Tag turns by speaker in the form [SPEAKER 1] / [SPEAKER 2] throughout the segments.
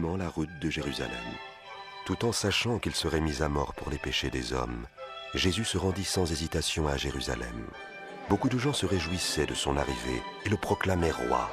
[SPEAKER 1] subitement la route de Jérusalem. Tout en sachant qu'il serait mis à mort pour les péchés des hommes, Jésus se rendit sans hésitation à Jérusalem. Beaucoup de gens se réjouissaient de son arrivée et le proclamaient roi.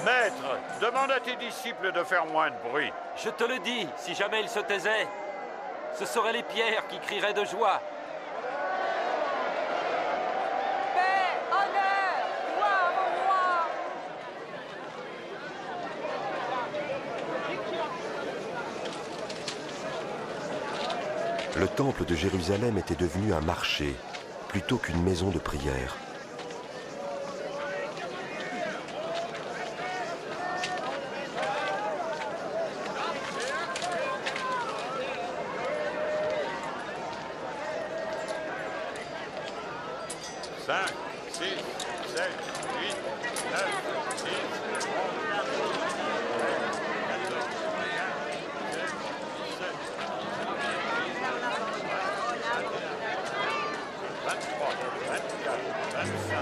[SPEAKER 2] Maître, demande à tes disciples de faire moins de bruit.
[SPEAKER 3] Je te le dis, si jamais ils se taisaient, ce seraient les pierres qui crieraient de joie.
[SPEAKER 4] Paix, honneur, gloire au roi.
[SPEAKER 1] Le temple de Jérusalem était devenu un marché plutôt qu'une maison de prière.
[SPEAKER 2] Cinq, 6, 7, 8, 9, 10, 23, 24, 25.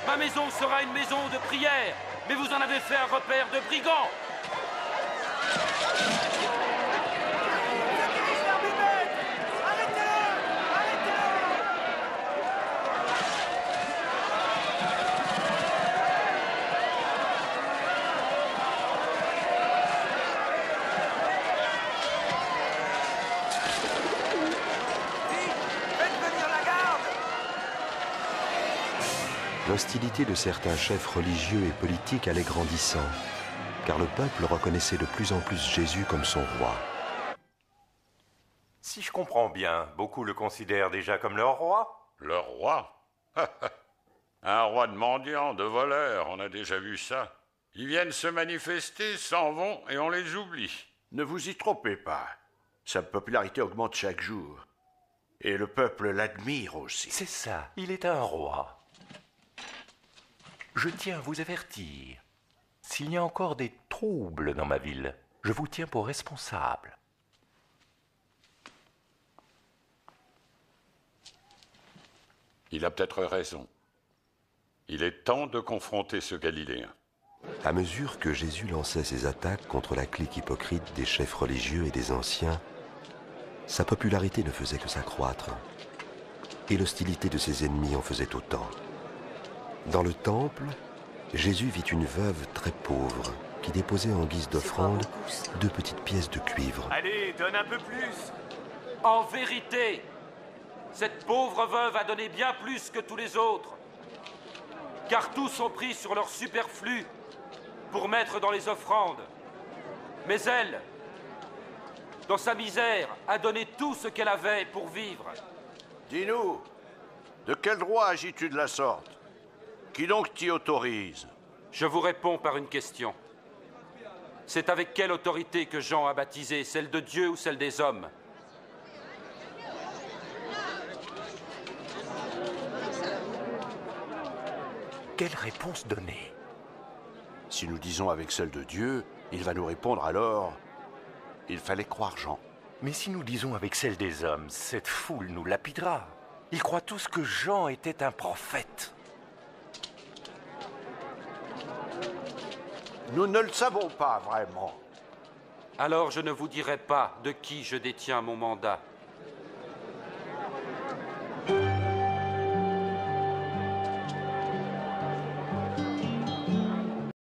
[SPEAKER 3] Ma maison sera une maison de prière, mais vous en avez fait un repère de brigands.
[SPEAKER 1] L'hostilité de certains chefs religieux et politiques allait grandissant, car le peuple reconnaissait de plus en plus Jésus comme son roi.
[SPEAKER 5] Si je comprends bien, beaucoup le considèrent déjà comme leur roi.
[SPEAKER 2] Leur roi? Un roi de mendiants, de voleurs, on a déjà vu ça. Ils viennent se manifester, s'en vont et on les oublie.
[SPEAKER 6] Ne vous y trompez pas. Sa popularité augmente chaque jour. Et le peuple l'admire aussi.
[SPEAKER 5] C'est ça, il est un roi. Je tiens à vous avertir. S'il y a encore des troubles dans ma ville, je vous tiens pour responsable.
[SPEAKER 2] Il a peut-être raison. Il est temps de confronter ce Galiléen.
[SPEAKER 1] À mesure que Jésus lançait ses attaques contre la clique hypocrite des chefs religieux et des anciens, sa popularité ne faisait que s'accroître. Et l'hostilité de ses ennemis en faisait autant. Dans le temple, Jésus vit une veuve très pauvre qui déposait en guise d'offrande 2 petites pièces de cuivre.
[SPEAKER 3] Allez, donne un peu plus. En vérité, cette pauvre veuve a donné bien plus que tous les autres, car tous ont pris sur leur superflu pour mettre dans les offrandes. Mais elle, dans sa misère, a donné tout ce qu'elle avait pour vivre.
[SPEAKER 6] Dis-nous, de quel droit agis-tu de la sorte? Qui donc t'y autorise?
[SPEAKER 3] Je vous réponds par une question. C'est avec quelle autorité que Jean a baptisé, celle de Dieu ou celle des hommes?
[SPEAKER 5] Quelle réponse donner?
[SPEAKER 6] Si nous disons avec celle de Dieu, il va nous répondre alors... Il fallait croire Jean.
[SPEAKER 5] Mais si nous disons avec celle des hommes, cette foule nous lapidera. Ils croient tous que Jean était un prophète.
[SPEAKER 6] Nous ne le savons pas vraiment.
[SPEAKER 3] Alors je ne vous dirai pas de qui je détiens mon mandat.